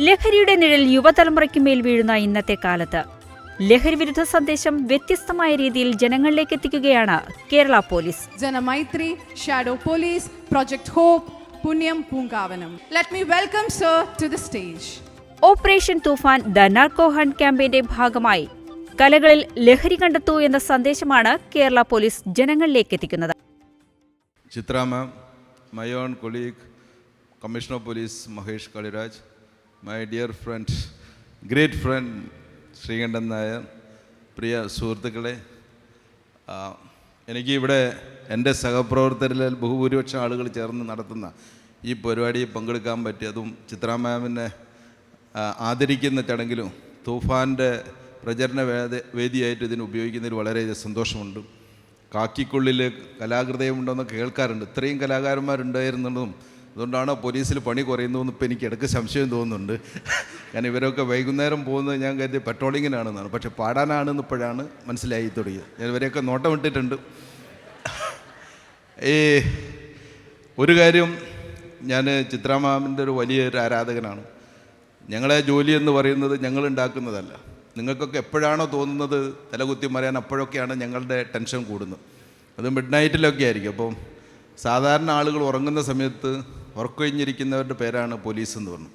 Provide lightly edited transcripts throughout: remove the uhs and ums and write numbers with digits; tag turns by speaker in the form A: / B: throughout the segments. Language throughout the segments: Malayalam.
A: ലഹരിയുടെ നിഴൽ യുവതലമുറയ്ക്ക് മേൽ വീഴുന്ന ഇന്നത്തെ കാലത്ത് ലഹരി വിരുദ്ധ സന്ദേശം വ്യത്യസ്തമായ രീതിയിൽ ജനങ്ങളിലേക്ക് എത്തിക്കുകയാണ് Kerala police.
B: Janamaithri, shadow police, project hope, Punyam Poonkavanam. Let me welcome sir to the stage.
A: Operation Toofan the narco hunt ക്യാമ്പയിന്റെ ഭാഗമായി കലകളിൽ ലഹരി കണ്ടെത്തൂ എന്ന സന്ദേശമാണ് കേരള പോലീസ് ജനങ്ങളിലേക്ക് എത്തിക്കുന്നത്.
C: Chithra ma'am, my own colleague commissioner of police Mahesh Kaliraj, my dear friend, great friend Sreekandan Nair, പ്രിയ സുഹൃത്തുക്കളെ, എനിക്ക് ഇവിടെ എൻ്റെ സഹപ്രവർത്തകരിൽ ബഹുഭൂരിപക്ഷം ആളുകൾ ചേർന്ന് നടത്തുന്ന ഈ പരിപാടിയിൽ പങ്കെടുക്കാൻ പറ്റിയതും ചിത്ര മാമിനെ ആദരിക്കുന്ന ചടങ്ങിലും തൂഫാൻ്റെ പ്രചരണ വേദിയായിട്ട് ഇതിന് ഉപയോഗിക്കുന്നതിൽ വളരെയധികം സന്തോഷമുണ്ട്. കാക്കിക്കുള്ളിൽ കലാഹൃദയമുണ്ടെന്നൊക്കെ കേൾക്കാറുണ്ട്. ഇത്രയും കലാകാരന്മാരുണ്ടായിരുന്നതും അതുകൊണ്ടാണ് പോലീസിൽ പണി കുറയുന്നതെന്ന് ഇപ്പോൾ എനിക്ക് ഇടയ്ക്ക് സംശയം തോന്നുന്നുണ്ട്. കാരണം ഇവരൊക്കെ വൈകുന്നേരം പോകുന്നത് ഞാൻ കരുതി പെട്രോളിങ്ങിനാണെന്നാണ്, പക്ഷെ പാടാനാണെന്ന് ഇപ്പോഴാണ് മനസ്സിലായി തുടങ്ങിയത്. ഞാൻ ഇവരെയൊക്കെ നോട്ടം ഇട്ടിട്ടുണ്ട്. ഒരു കാര്യം, ഞാൻ ചിത്രാമാമിൻ്റെ ഒരു വലിയൊരു ആരാധകനാണ്. ഞങ്ങളെ ജോലി എന്ന് പറയുന്നത് ഞങ്ങൾ ഉണ്ടാക്കുന്നതല്ല. നിങ്ങൾക്കൊക്കെ എപ്പോഴാണോ തോന്നുന്നത് തലകുത്തി മറിയാൻ, അപ്പോഴൊക്കെയാണ് ഞങ്ങളുടെ ടെൻഷൻ കൂടുന്നത്. അത് മിഡ് നൈറ്റിലൊക്കെ ആയിരിക്കും. അപ്പം സാധാരണ ആളുകൾ ഉറങ്ങുന്ന സമയത്ത് ഉറക്കൊഴിഞ്ഞിരിക്കുന്നവരുടെ പേരാണ് പോലീസ് എന്ന് പറഞ്ഞു.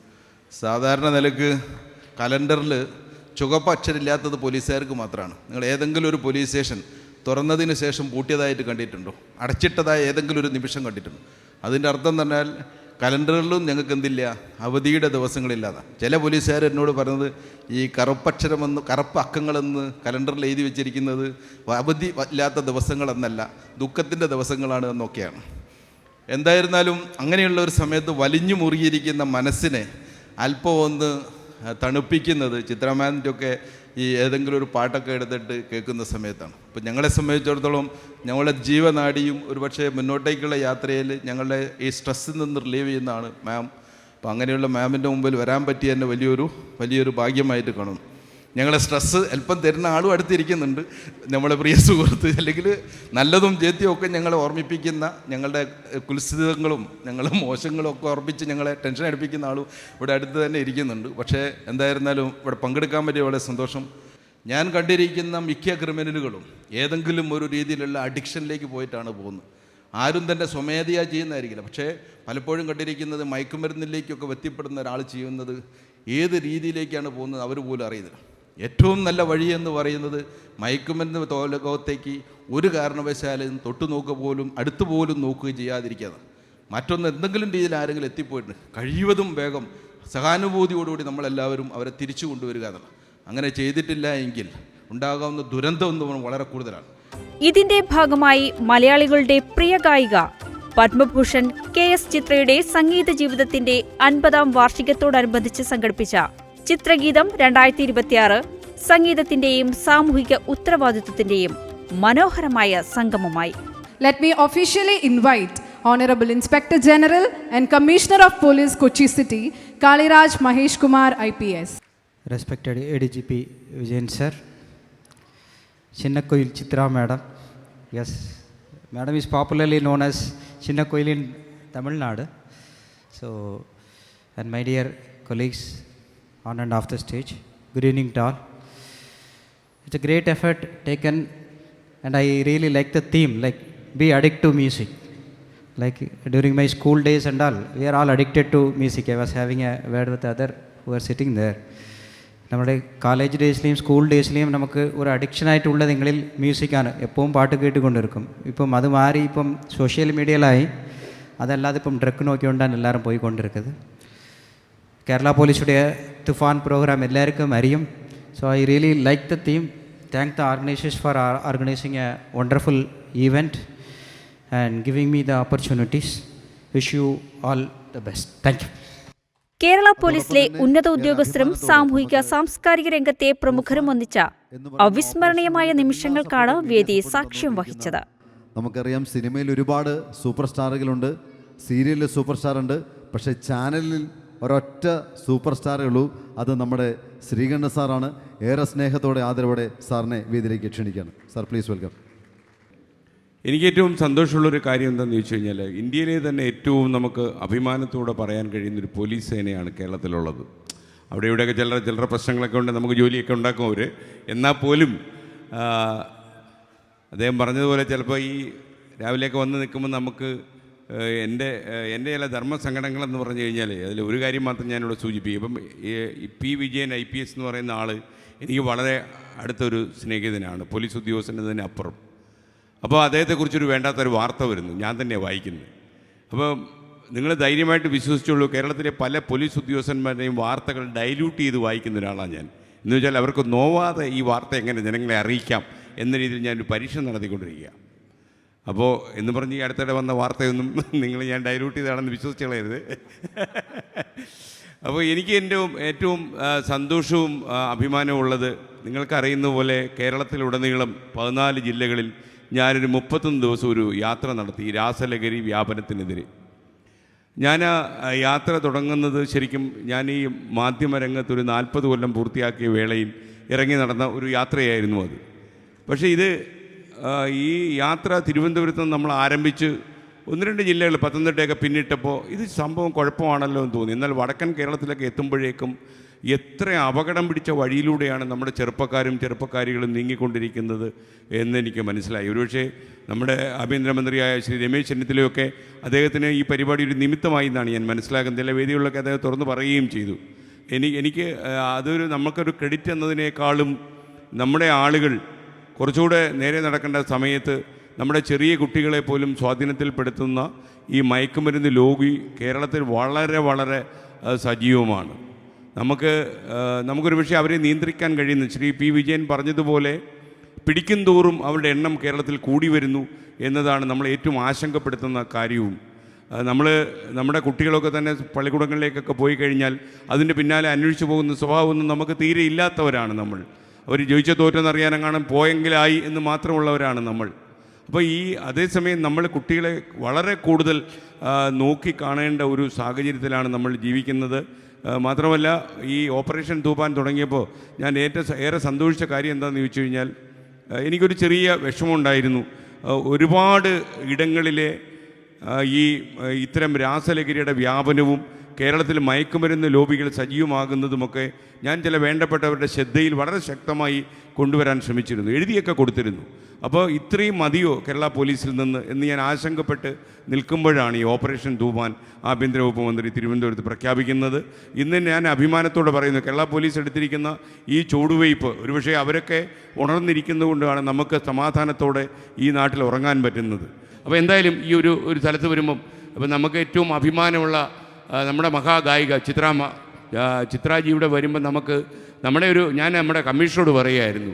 C: സാധാരണ നിലക്ക് കലണ്ടറിൽ ചുവപ്പ് അക്ഷരമില്ലാത്തത് പോലീസുകാർക്ക് മാത്രമാണ്. നിങ്ങൾ ഏതെങ്കിലും ഒരു പോലീസ് സ്റ്റേഷൻ തുറന്നതിന് ശേഷം പൂട്ടിയതായിട്ട് കണ്ടിട്ടുണ്ടോ? അടച്ചിട്ടതായ ഏതെങ്കിലും ഒരു നിമിഷം കണ്ടിട്ടുണ്ടോ? അതിൻ്റെ അർത്ഥം പറഞ്ഞാൽ കലണ്ടറിലും ഞങ്ങൾക്ക് എന്തില്ല, അവധിയുടെ ദിവസങ്ങളില്ലാതെ. ചില പോലീസുകാർ എന്നോട് പറഞ്ഞത് ഈ കറുപ്പക്ഷരമെന്ന്, കറുപ്പ് അക്കങ്ങളെന്ന് കലണ്ടറിൽ എഴുതി വെച്ചിരിക്കുന്നത് അവധി ഇല്ലാത്ത ദിവസങ്ങളെന്നല്ല, ദുഃഖത്തിൻ്റെ ദിവസങ്ങളാണ് എന്നൊക്കെയാണ്. എന്തായിരുന്നാലും അങ്ങനെയുള്ള ഒരു സമയത്ത് വലിഞ്ഞു മുറുകിയിരിക്കുന്ന മനസ്സിനെ അല്പം ഒന്ന് തണുപ്പിക്കുന്നത് ചിത്രമാൻ്റെ ഒക്കെ ഈ ഏതെങ്കിലും ഒരു പാട്ടൊക്കെ എടുത്തിട്ട് കേൾക്കുന്ന സമയത്താണ്. അപ്പോൾ ഞങ്ങളെ സംബന്ധിച്ചിടത്തോളം ഞങ്ങളുടെ ജീവനാഡിയും ഒരുപക്ഷെ മുന്നോട്ടേക്കുള്ള യാത്രയിൽ ഞങ്ങളുടെ ഈ സ്ട്രെസ്സിൽ നിന്ന് റിലീവ് ചെയ്യുന്നതാണ് മാം. അപ്പോൾ അങ്ങനെയുള്ള മാമിൻ്റെ മുമ്പിൽ വരാൻ പറ്റിയ തന്നെ വലിയൊരു ഭാഗ്യമായിട്ട് കാണുന്നു. ഞങ്ങളെ സ്ട്രെസ്സ് അല്പം തരുന്ന ആളും അടുത്തിരിക്കുന്നുണ്ട്, നമ്മളെ പ്രിയ സുഹൃത്ത്. അല്ലെങ്കിൽ നല്ലതും ജേത്തിയും ഒക്കെ ഞങ്ങളെ ഓർമ്മിപ്പിക്കുന്ന, ഞങ്ങളുടെ കുൽസിതങ്ങളും ഞങ്ങളുടെ മോശങ്ങളും ഒക്കെ ഓർമ്മിച്ച് ഞങ്ങളെ ടെൻഷൻ അടുപ്പിക്കുന്ന ആളും ഇവിടെ അടുത്ത് തന്നെ ഇരിക്കുന്നുണ്ട്. പക്ഷേ എന്തായിരുന്നാലും ഇവിടെ പങ്കെടുക്കാൻ പറ്റിയ വളരെ സന്തോഷം. ഞാൻ കണ്ടിരിക്കുന്ന മിക്ക ക്രിമിനലുകളും ഏതെങ്കിലും ഒരു രീതിയിലുള്ള അഡിക്ഷനിലേക്ക് പോയിട്ടാണ് പോകുന്നത്. ആരും തന്നെ സ്വമേധയാ ചെയ്യുന്നതായിരിക്കില്ല, പക്ഷേ പലപ്പോഴും കണ്ടിരിക്കുന്നത് മയക്കുമരുന്നിലേക്കൊക്കെ എത്തിപ്പെടുന്ന ഒരാൾ ചെയ്യുന്നത് ഏത് രീതിയിലേക്കാണ് പോകുന്നത് അവർ പോലും അറിയുന്നില്ല. ഏറ്റവും നല്ല വഴി എന്ന് പറയുന്നത് മയക്കുമരുന്ന് ലോകത്തേക്ക് ഒരു കാരണവശാലും തൊട്ടുനോക്കുക പോലും അടുത്ത് പോലും നോക്കുകയും ചെയ്യാതിരിക്കാതെ. മറ്റൊന്ന്, എന്തെങ്കിലും രീതിയിൽ ആരെങ്കിലും എത്തിപ്പോയിട്ടുണ്ട് കഴിവതും വേഗം സഹാനുഭൂതിയോടുകൂടി നമ്മളെല്ലാവരും അവരെ തിരിച്ചു കൊണ്ടുവരിക എന്നല്ല. അങ്ങനെ ചെയ്തിട്ടില്ല എങ്കിൽ ഉണ്ടാകാവുന്ന ദുരന്തം എന്ന് വളരെ കൂടുതലാണ്.
A: ഇതിന്റെ ഭാഗമായി മലയാളികളുടെ പ്രിയ ഗായിക പത്മഭൂഷൺ KS ചിത്രയുടെ സംഗീത ജീവിതത്തിന്റെ 50ാം വാർഷികത്തോടനുബന്ധിച്ച് സംഘടിപ്പിച്ച ചിത്രഗീതം 2026 സംഗീതത്തിന്റെയും സാമൂഹിക ഉത്തരവാദിത്വത്തിന്റെയും മനോഹരമായ സംഗമമായി.
B: Let me officially invite Honorable Inspector General and Commissioner of Police, Kochi City, Kaliraj Mahesh Kumar, IPS.
D: Respected ADGP Vijayan sir, Chinnakoil Chitra madam. Yes, madam is popularly known as Chinnakoil in Tamil Nadu. So, and my dear colleagues on and off the stage, good evening to all. It's a great effort taken, and I really like the theme, like be addicted to music. Like during my school days and all, we are all addicted to music. I was having a word with other who are sitting there. നമ്മുടെ കോളേജ് ഡേയ്സിലെയും സ്കൂൾ ഡേയ്സിലെയും നമുക്ക് ഒരു അഡിക്ഷനായിട്ടുള്ളത് നിങ്ങളിൽ മ്യൂസിക്കാണ്. എപ്പോഴും പാട്ട് കേട്ടുകൊണ്ടിരിക്കും. ഇപ്പം അത് മാറി ഇപ്പം സോഷ്യൽ മീഡിയയിലായി. അതല്ലാതെ ഇപ്പം ഡ്രഗ് നോക്കിക്കൊണ്ടാണ് എല്ലാവരും പോയിക്കൊണ്ടിരിക്കുന്നത്. കേരള പോലീസുടെ തുഫാൻ പ്രോഗ്രാം എല്ലാവർക്കും അറിയും. So I really like the theme. Thank the organisers four organising A wonderful event and giving me the opportunities. Wish you all the best. Thank you.
A: Kerala പോലീസിലെ ഉന്നത ഉദ്യോഗസ്ഥരും സാമൂഹിക സാംസ്കാരിക രംഗത്തെ പ്രമുഖരും ഒന്നിച്ച അവിസ്മരണീയമായ നിമിഷങ്ങൾക്കാണ് വേദി സാക്ഷ്യം വഹിച്ചത്.
E: നമുക്കറിയാം, സിനിമയിൽ ഒരുപാട് സൂപ്പർ സ്റ്റാറുകളുണ്ട്, സീരിയലിൽ സൂപ്പർ സ്റ്റാർ ഉണ്ട്, പക്ഷേ ചാനലിൽ ഒരൊറ്റ സൂപ്പർ സ്റ്റാറേ ഉള്ളൂ. അത് നമ്മുടെ ശ്രീകണ്ഠൻ സാറാണ്. ഏറെ സ്നേഹത്തോടെ ആദരവോടെ സാറിനെ വേദിയിലേക്ക് ക്ഷണിക്കുകയാണ്. Sir, please welcome.
F: എനിക്ക് ഏറ്റവും സന്തോഷമുള്ളൊരു കാര്യം എന്താണെന്ന് ചോദിച്ചു കഴിഞ്ഞാൽ, ഇന്ത്യയിലെ തന്നെ ഏറ്റവും നമുക്ക് അഭിമാനത്തോടെ പറയാൻ കഴിയുന്നൊരു പോലീസ് സേനയാണ് കേരളത്തിലുള്ളത്. അവിടെ ഇവിടെയൊക്കെ ചില്ലറ പ്രശ്നങ്ങളൊക്കെ ഉണ്ട്, നമുക്ക് ജോലിയൊക്കെ ഉണ്ടാക്കും അവർ. എന്നാൽ പോലും അദ്ദേഹം പറഞ്ഞതുപോലെ ചിലപ്പോൾ ഈ രാവിലെയൊക്കെ വന്ന് നിൽക്കുമ്പോൾ നമുക്ക് എൻ്റെ ചില ധർമ്മസങ്കടങ്ങളെന്ന് പറഞ്ഞു കഴിഞ്ഞാൽ അതിൽ ഒരു കാര്യം മാത്രം ഞാനിവിടെ സൂചിപ്പിക്കും. ഇപ്പം പി വിജയൻ IPS എന്ന് പറയുന്ന ആൾ എനിക്ക് വളരെ അടുത്തൊരു സ്നേഹിതനാണ്, പോലീസ് ഉദ്യോഗസ്ഥന് അപ്പുറം. അപ്പോൾ അദ്ദേഹത്തെക്കുറിച്ചൊരു വേണ്ടാത്തൊരു വാർത്ത വരുന്നു, ഞാൻ തന്നെയാണ് വായിക്കുന്നത്. അപ്പോൾ നിങ്ങൾ ധൈര്യമായിട്ട് വിശ്വസിച്ചുള്ളൂ, കേരളത്തിലെ പല പോലീസ് ഉദ്യോഗസ്ഥന്മാരുടെയും വാർത്തകൾ ഡൈല്യൂട്ട് ചെയ്ത് വായിക്കുന്ന ഒരാളാണ് ഞാൻ. എന്ന് വെച്ചാൽ അവർക്ക് നോവാതെ ഈ വാർത്ത എങ്ങനെ ജനങ്ങളെ അറിയിക്കാം എന്ന രീതിയിൽ ഞാനൊരു പരീക്ഷ നടത്തിക്കൊണ്ടിരിക്കുക. അപ്പോൾ എന്ന് പറഞ്ഞ് ഈ അടുത്തിടെ വന്ന വാർത്തയൊന്നും നിങ്ങൾ ഞാൻ ഡൈല്യൂട്ട് ചെയ്താണെന്ന് വിശ്വസിച്ച് കളയരുത്. അപ്പോൾ എനിക്ക് എൻ്റെ ഏറ്റവും സന്തോഷവും അഭിമാനവും ഉള്ളത്, നിങ്ങൾക്കറിയുന്ന പോലെ കേരളത്തിലുടനീളം 14 ജില്ലകളിൽ ഞാനൊരു 31 ദിവസം ഒരു യാത്ര നടത്തി ഈ രാസലഹരി വ്യാപനത്തിനെതിരെ. ഞാൻ ആ യാത്ര തുടങ്ങുന്നത് ശരിക്കും ഞാൻ ഈ മാധ്യമരംഗത്ത് ഒരു 40 കൊല്ലം പൂർത്തിയാക്കിയ വേളയിൽ ഇറങ്ങി നടന്ന ഒരു യാത്രയായിരുന്നു അത്. പക്ഷേ ഈ യാത്ര തിരുവനന്തപുരത്ത് നിന്ന് നമ്മൾ ആരംഭിച്ച് 1-2 ജില്ലകൾ പത്തനംതിട്ടയൊക്കെ പിന്നിട്ടപ്പോൾ ഇത് സംഭവം കുഴപ്പമാണല്ലോ എന്ന് തോന്നി. എന്നാൽ വടക്കൻ കേരളത്തിലൊക്കെ എത്തുമ്പോഴേക്കും എത്ര അപകടം പിടിച്ച വഴിയിലൂടെയാണ് നമ്മുടെ ചെറുപ്പക്കാരികളും നീങ്ങിക്കൊണ്ടിരിക്കുന്നത് എന്നെനിക്ക് മനസ്സിലായി. ഒരുപക്ഷെ നമ്മുടെ ആഭ്യന്തരമന്ത്രിയായ ശ്രീ രമേശ് ചെന്നിത്തലയൊക്കെ അദ്ദേഹത്തിന് ഈ പരിപാടി ഒരു നിമിത്തമായി എന്നാണ് ഞാൻ മനസ്സിലാക്കുന്നത്. ചില വേദികളിലൊക്കെ അദ്ദേഹം തുറന്ന് പറയുകയും ചെയ്തു. എനിക്ക് നമുക്കൊരു ക്രെഡിറ്റ് എന്നതിനേക്കാളും നമ്മുടെ ആളുകൾ കുറച്ചുകൂടെ നേരെ നടക്കേണ്ട സമയത്ത് നമ്മുടെ ചെറിയ കുട്ടികളെ പോലും സ്വാധീനത്തിൽപ്പെടുത്തുന്ന ഈ മയക്കുമരുന്ന് ലോബി കേരളത്തിൽ വളരെ വളരെ സജീവമാണ്. നമുക്കൊരു പക്ഷേ അവരെ നിയന്ത്രിക്കാൻ കഴിയുന്നു. ശ്രീ പി വിജയൻ പറഞ്ഞതുപോലെ പിടിക്കും തോറും അവരുടെ എണ്ണം കേരളത്തിൽ കൂടി വരുന്നു എന്നതാണ് നമ്മൾ ഏറ്റവും ആശങ്കപ്പെടുത്തുന്ന കാര്യവും. നമ്മുടെ കുട്ടികളൊക്കെ തന്നെ പള്ളിക്കൂടങ്ങളിലേക്കൊക്കെ പോയി കഴിഞ്ഞാൽ അതിൻ്റെ പിന്നാലെ അന്വേഷിച്ച് പോകുന്ന സ്വഭാവമൊന്നും നമുക്ക് തീരെ ഇല്ലാത്തവരാണ് നമ്മൾ. അവർ ജയിച്ച തോറ്റെന്നറിയാനെങ്ങാനും പോയെങ്കിലായി എന്ന് മാത്രമുള്ളവരാണ് നമ്മൾ. അപ്പോൾ അതേസമയം നമ്മൾ കുട്ടികളെ വളരെ കൂടുതൽ നോക്കി കാണേണ്ട ഒരു സാഹചര്യത്തിലാണ് നമ്മൾ ജീവിക്കുന്നത്. മാത്രമല്ല ഈ ഓപ്പറേഷൻ തൂഫാൻ തുടങ്ങിയപ്പോൾ ഞാൻ ഏറെ സന്തോഷിച്ച കാര്യം എന്താണെന്ന് ചോദിച്ചു കഴിഞ്ഞാൽ, എനിക്കൊരു ചെറിയ വിഷമമുണ്ടായിരുന്നു. ഒരുപാട് ഇടങ്ങളിലെ ഇത്തരം രാസലഹരിയുടെ വ്യാപനവും കേരളത്തിൽ മയക്കുമരുന്ന് ലോബികൾ സജീവമാകുന്നതുമൊക്കെ ഞാൻ ചില വേണ്ടപ്പെട്ടവരുടെ ശ്രദ്ധയിൽ വളരെ ശക്തമായി കൊണ്ടുവരാൻ ശ്രമിച്ചിരുന്നു, എഴുതിയൊക്കെ കൊടുത്തിരുന്നു. അപ്പോൾ ഇത്രയും മതിയോ കേരള പോലീസിൽ നിന്ന് എന്ന് ഞാൻ ആശങ്കപ്പെട്ട് നിൽക്കുമ്പോഴാണ് ഈ ഓപ്പറേഷൻ തൂഫാൻ ആഭ്യന്തര വകുപ്പ് മന്ത്രി തിരുവനന്തപുരത്ത് പ്രഖ്യാപിക്കുന്നത്. ഇന്ന് ഞാൻ അഭിമാനത്തോടെ പറയുന്നു, കേരള പോലീസ് എടുത്തിരിക്കുന്ന ഈ ചുവടുവയ്പ് ഒരുപക്ഷെ അവരൊക്കെ ഉണർന്നിരിക്കുന്നതുകൊണ്ടാണ് നമുക്ക് സമാധാനത്തോടെ ഈ നാട്ടിൽ ഉറങ്ങാൻ പറ്റുന്നത്. അപ്പോൾ എന്തായാലും ഈ ഒരു സ്ഥലത്ത് വരുമ്പം അപ്പം നമുക്ക് ഏറ്റവും അഭിമാനമുള്ള നമ്മുടെ മഹാഗായിക ചിത്രാജിയുടെ വരുമ്പോൾ ഞാൻ നമ്മുടെ കമ്മീഷണറോട് പറയുമായിരുന്നു,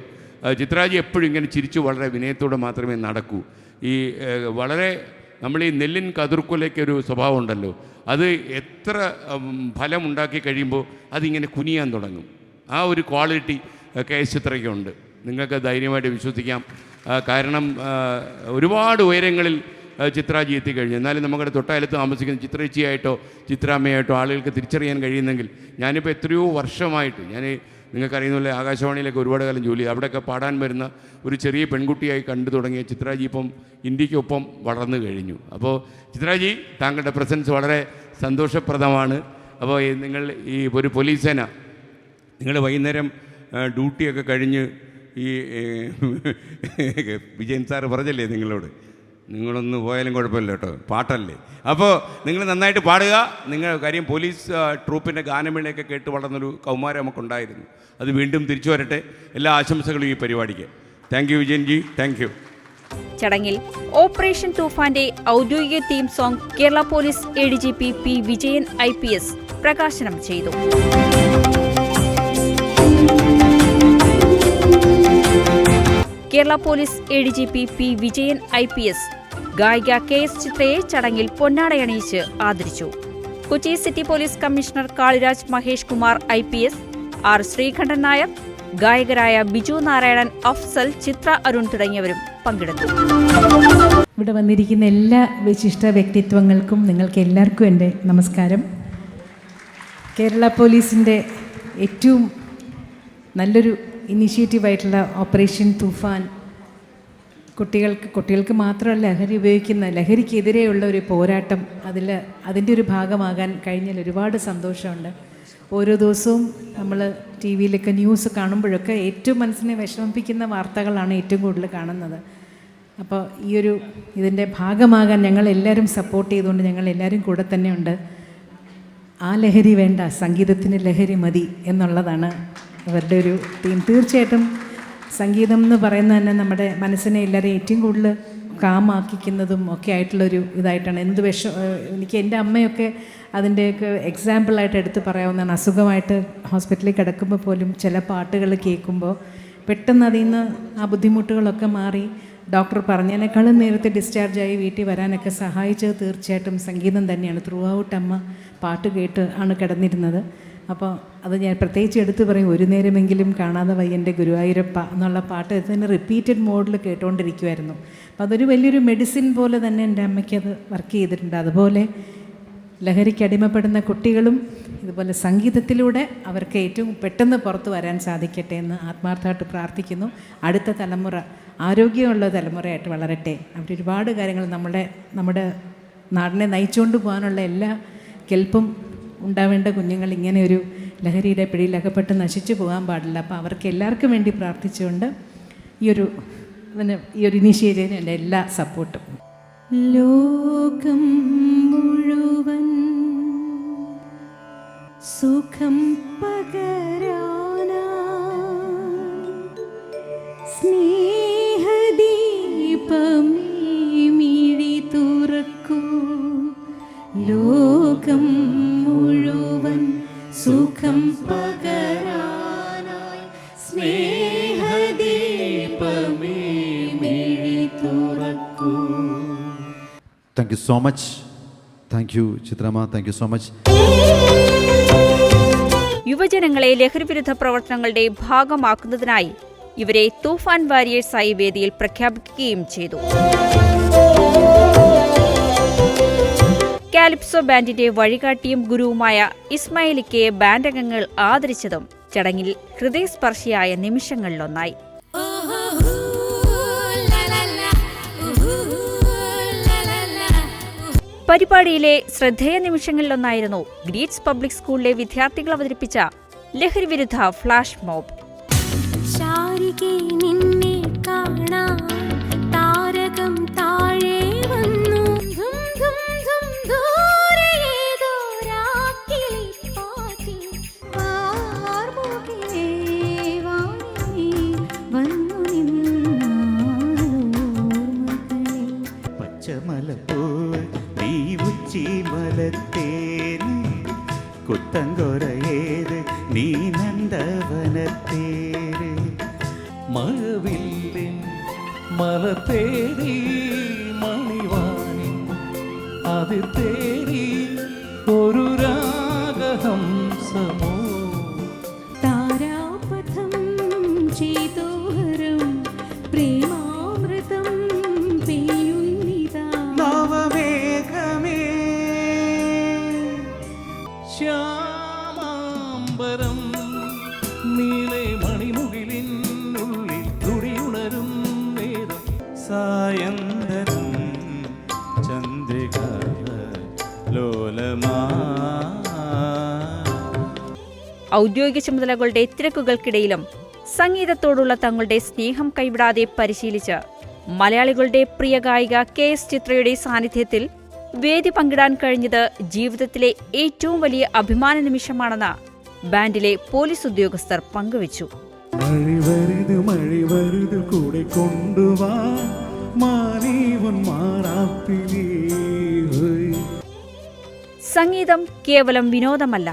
F: ചിത്രാജി എപ്പോഴും ഇങ്ങനെ ചിരിച്ചു വളരെ വിനയത്തോടെ മാത്രമേ നടക്കൂ. വളരെ നമ്മൾ ഈ നെല്ലിൻ കതിർക്കൊലയ്ക്കൊരു സ്വഭാവം ഉണ്ടല്ലോ, അത് എത്ര ഫലമുണ്ടാക്കി കഴിയുമ്പോൾ അതിങ്ങനെ കുനിയാൻ തുടങ്ങും. ആ ഒരു ക്വാളിറ്റി KS ചിത്രയ്ക്കുണ്ട്. നിങ്ങൾക്ക് ധൈര്യമായിട്ട് വിശ്വസിക്കാം. കാരണം ഒരുപാട് ഉയരങ്ങളിൽ ചിത്രാജി എത്തിക്കഴിഞ്ഞു. എന്നാലും നമ്മുടെ തൊട്ടയലത്ത് താമസിക്കുന്ന ചിത്രേച്ചിയായിട്ടോ ചിത്രാമ്മയായിട്ടോ ആളുകൾക്ക് തിരിച്ചറിയാൻ കഴിയുന്നെങ്കിൽ, ഞാനിപ്പോൾ എത്രയോ വർഷമായിട്ട്, നിങ്ങൾക്കറിയുന്നില്ല, ആകാശവാണിയിലൊക്കെ ഒരുപാട് കാലം ജോലി ചെയ്തു. അവിടെയൊക്കെ പാടാൻ വരുന്ന ഒരു ചെറിയ പെൺകുട്ടിയായി കണ്ടു തുടങ്ങിയ ചിത്രാജി ഇപ്പം ഇന്ത്യക്കൊപ്പം വളർന്നു കഴിഞ്ഞു. അപ്പോൾ ചിത്രാജി, താങ്കളുടെ പ്രസൻസ് വളരെ സന്തോഷപ്രദമാണ്. അപ്പോൾ നിങ്ങൾ ഈ ഒരു പോലീസ് സേന, നിങ്ങൾ വൈകുന്നേരം ഡ്യൂട്ടിയൊക്കെ കഴിഞ്ഞ് ഈ വിജയൻ സാറ് പറഞ്ഞല്ലേ നിങ്ങളൊന്ന് പോയാലും കുഴപ്പമില്ല കേട്ടോ, പാട്ടല്ലേ. അപ്പോൾ നിങ്ങൾ നന്നായിട്ട് പാടുക. കാര്യം പോലീസ് ട്രൂപ്പിൻ്റെ ഗാനമേളയൊക്കെ കേട്ട് വളർന്നൊരു കൗമാരം നമുക്കുണ്ടായിരുന്നു. അത് വീണ്ടും തിരിച്ചു വരട്ടെ. എല്ലാ ആശംസകളും ഈ പരിപാടിക്ക്. Thank you Vijayanji, thank you.
A: ചടങ്ങിൽ ഓപ്പറേഷൻ തൂഫാന്റെ ഔദ്യോഗിക theme song Kerala police ADGP P. Vijayan IPS പ്രകാശനം ചെയ്തു. Kerala police ADGP P. Vijayan IPS ഗായിക KS ചിത്രയെ ചടങ്ങിൽ പൊന്നാടയണിയിച്ച് ആദരിച്ചു. Kochi city police commissioner Kaliraj Mahesh Kumar IPS, R. Sreekandan Nair, ഗായകരായ ബിജു നാരായണൻ, അഫ്സൽ, ചിത്ര അരുൺ തുടങ്ങിയവരും പങ്കെടുത്തു.
G: ഇവിടെ വന്നിരിക്കുന്ന എല്ലാ വിശിഷ്ട വ്യക്തിത്വങ്ങൾക്കും നിങ്ങൾക്ക് എല്ലാവർക്കും എൻ്റെ നമസ്കാരം. കേരള പോലീസിൻ്റെ ഏറ്റവും നല്ലൊരു ഇനീഷ്യേറ്റീവായിട്ടുള്ള ഓപ്പറേഷൻ തൂഫാൻ കുട്ടികൾക്ക് മാത്രമല്ല, ലഹരിക്കെതിരെയുള്ള ഒരു പോരാട്ടം, അതിൻ്റെ ഒരു ഭാഗമാകാൻ കഴിഞ്ഞാൽ ഒരുപാട് സന്തോഷമുണ്ട്. ഓരോ ദിവസവും നമ്മൾ TV ന്യൂസ് കാണുമ്പോഴൊക്കെ ഏറ്റവും മനസ്സിനെ വിഷമിപ്പിക്കുന്ന വാർത്തകളാണ് ഏറ്റവും കൂടുതൽ കാണുന്നത്. അപ്പോൾ ഇതിൻ്റെ ഭാഗമാകാൻ ഞങ്ങളെല്ലാവരും സപ്പോർട്ട് ചെയ്തുകൊണ്ട് ഞങ്ങളെല്ലാവരും കൂടെ തന്നെയുണ്ട്. ആ ലഹരി വേണ്ട, സംഗീതത്തിന് ലഹരി മതി എന്നുള്ളതാണ് അവരുടെ ഒരു തീം. തീർച്ചയായിട്ടും സംഗീതം എന്ന് പറയുന്നത് തന്നെ നമ്മുടെ മനസ്സിനെ എല്ലാവരെയും ഏറ്റവും കൂടുതൽ കാമാക്കിക്കുന്നതും ഒക്കെ ആയിട്ടുള്ളൊരു ഇതായിട്ടാണ്. എനിക്ക് എൻ്റെ അമ്മയൊക്കെ അതിൻ്റെയൊക്കെ എക്സാമ്പിളായിട്ട് എടുത്ത് പറയാവുന്നതാണ്. അസുഖമായിട്ട് ഹോസ്പിറ്റലിൽ കിടക്കുമ്പോൾ പോലും ചില പാട്ടുകൾ കേൾക്കുമ്പോൾ പെട്ടെന്ന് അതിൽ നിന്ന് ആ ബുദ്ധിമുട്ടുകളൊക്കെ മാറി ഡോക്ടർ പറഞ്ഞതിനേക്കാളും നേരത്തെ ഡിസ്ചാർജായി വീട്ടിൽ വരാനൊക്കെ സഹായിച്ചത് തീർച്ചയായിട്ടും സംഗീതം തന്നെയാണ്. ത്രൂ ഔട്ട് അമ്മ പാട്ട് കേട്ട് ആണ് കിടന്നിരുന്നത്. അപ്പോൾ അത് ഞാൻ പ്രത്യേകിച്ച് എടുത്ത് പറയും, ഒരു നേരമെങ്കിലും കാണാതെ വയ്യൻ്റെ ഗുരുവായൂരപ്പ എന്നുള്ള പാട്ട് തന്നെ റിപ്പീറ്റഡ് മോഡിൽ കേട്ടുകൊണ്ടിരിക്കുമായിരുന്നു. അപ്പോൾ അതൊരു വലിയൊരു മെഡിസിൻ പോലെ തന്നെ എൻ്റെ അമ്മയ്ക്ക് അത് വർക്ക് ചെയ്തിട്ടുണ്ട്. അതുപോലെ ലഹരിക്ക് അടിമപ്പെടുന്ന കുട്ടികളും ഇതുപോലെ സംഗീതത്തിലൂടെ അവർക്ക് ഏറ്റവും പെട്ടെന്ന് പുറത്തു വരാൻ സാധിക്കട്ടെ എന്ന് ആത്മാർത്ഥമായിട്ട് പ്രാർത്ഥിക്കുന്നു. അടുത്ത തലമുറ ആരോഗ്യമുള്ള തലമുറയായിട്ട് വളരട്ടെ. അവിടെ ഒരുപാട് കാര്യങ്ങൾ നമ്മുടെ നാടിനെ നയിച്ചുകൊണ്ട് പോകാനുള്ള എല്ലാ കെൽപ്പും ഉണ്ടാവേണ്ട കുഞ്ഞുങ്ങൾ ഇങ്ങനെ ഒരു ലഹരിയുടെ പിടിയിലകപ്പെട്ട് നശിച്ചു പോകാൻ പാടില്ല. അപ്പോൾ അവർക്ക് എല്ലാവർക്കും വേണ്ടി പ്രാർത്ഥിച്ചുകൊണ്ട് ഈ ഒരു ഇനീഷ്യേറ്റീവിന് എൻ്റെ എല്ലാ സപ്പോർട്ടും.
H: ലോകം മുഴുവൻ സുഖം പകരാനായി സ്നേഹദീപമേ മിഴി തുറക്കൂ. ലോകം മുഴുവൻ സുഖം പകരാനായി സ്നേഹദീപമേ മിഴി തുറക്കൂ.
E: Thank you so much. Thank you ചിത്രമ്മ, താങ്ക് യു സോ മച്ച്.
A: യുവജനങ്ങളെ ലഹരിവിരുദ്ധ പ്രവർത്തനങ്ങളുടെ ഭാഗമാക്കുന്നതിനായി ഇവരെ തൂഫാൻ വാരിയേഴ്സായി വേദിയിൽ പ്രഖ്യാപിക്കുകയും ചെയ്തു. കാലിപ്സോ ബാൻഡിന്റെ വഴികാട്ടിയും ഗുരുവുമായ ഇസ്മായിലിക്കയെ ബാൻഡ് അംഗങ്ങൾ ആദരിച്ചതും ചടങ്ങിൽ ഹൃദയസ്പർശിയായ നിമിഷങ്ങളിലൊന്നായി. പരിപാടിയിലെ ശ്രദ്ധേയ നിമിഷങ്ങളിലൊന്നായിരുന്നു ഗ്രീറ്റ്സ് പബ്ലിക് സ്കൂളിലെ വിദ്യാർത്ഥികൾ അവതരിപ്പിച്ച ലഹരിവിരുദ്ധ ഫ്ലാഷ് മോബ്.
I: കുത്തങ്കൊരയേത് നീ നന്ദവനത്തേര് മഴവില്ലിൻ മല തേടി മണിവാനിൻ അതിർ തേടി ഒരു രാഗഹംസമോ
H: താരാപഥം പ്രേമാമൃതം പെയ്യുന്നിതാ.
I: നവമേഘമേ ശ്യാമാംബരം നീളെ മണിമുകിലിനുള്ളിൽ തുടിയുണരും നേരം സായന്തരം ചന്ദ്രിക ലോലമാ.
A: ഔദ്യോഗിക ചുമതലകളുടെ തിരക്കുകൾക്കിടയിലും സംഗീതത്തോടുള്ള തങ്ങളുടെ സ്നേഹം കൈവിടാതെ പരിശീലിച്ച് മലയാളികളുടെ പ്രിയ ഗായിക KS ചിത്രയുടെ സാന്നിധ്യത്തിൽ വേദി പങ്കിടാൻ കഴിഞ്ഞത് ജീവിതത്തിലെ ഏറ്റവും വലിയ അഭിമാന നിമിഷമാണെന്ന് ബാൻഡിലെ പോലീസ് ഉദ്യോഗസ്ഥർ പങ്കുവച്ചു.
I: മഴി വരുത് കൂടെ കൊണ്ടുവാ മാനീവൻ മാറാപ്പിലേ.
A: സംഗീതം കേവലം വിനോദമല്ല,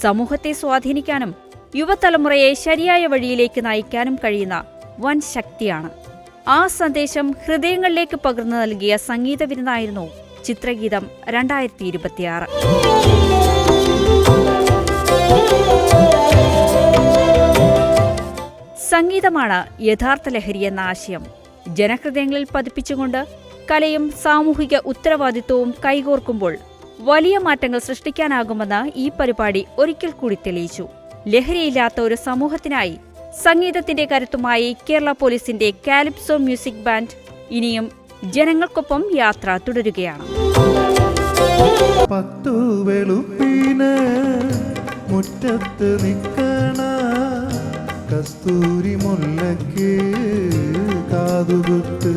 A: സമൂഹത്തെ സ്വാധീനിക്കാനും യുവതലമുറയെ ശരിയായ വഴിയിലേക്ക് നയിക്കാനും കഴിയുന്ന വൻ ശക്തിയാണ്. ആ സന്ദേശം ഹൃദയങ്ങളിലേക്ക് പകർന്നു നൽകിയ സംഗീത വിരുന്നായിരുന്നു ചിത്രഗീതം 2026. സംഗീതമാണ് യഥാർത്ഥ ലഹരിയെന്ന ആശയം ജനഹൃദയങ്ങളിൽ പതിപ്പിച്ചുകൊണ്ട് കലയും സാമൂഹിക ഉത്തരവാദിത്വവും കൈകോർക്കുമ്പോൾ വലിയ മാറ്റങ്ങൾ സൃഷ്ടിക്കാനാകുമെന്ന് ഈ പരിപാടി ഒരിക്കൽ കൂടി തെളിയിച്ചു. ലഹരിയില്ലാത്ത ഒരു സമൂഹത്തിനായി സംഗീതത്തിന്റെ കരുത്തുമായി കേരള പോലീസിന്റെ കാലിപ്സോ മ്യൂസിക് ബാൻഡ് ഇനിയും ജനങ്ങൾക്കൊപ്പം യാത്ര തുടരുകയാണ്.
I: 10 വെളുപ്പിന് മുറ്റത്ത് നിൽക്കണ കസ്തൂരി മുല്ലയ്ക്ക് കാതുകുത്ത്.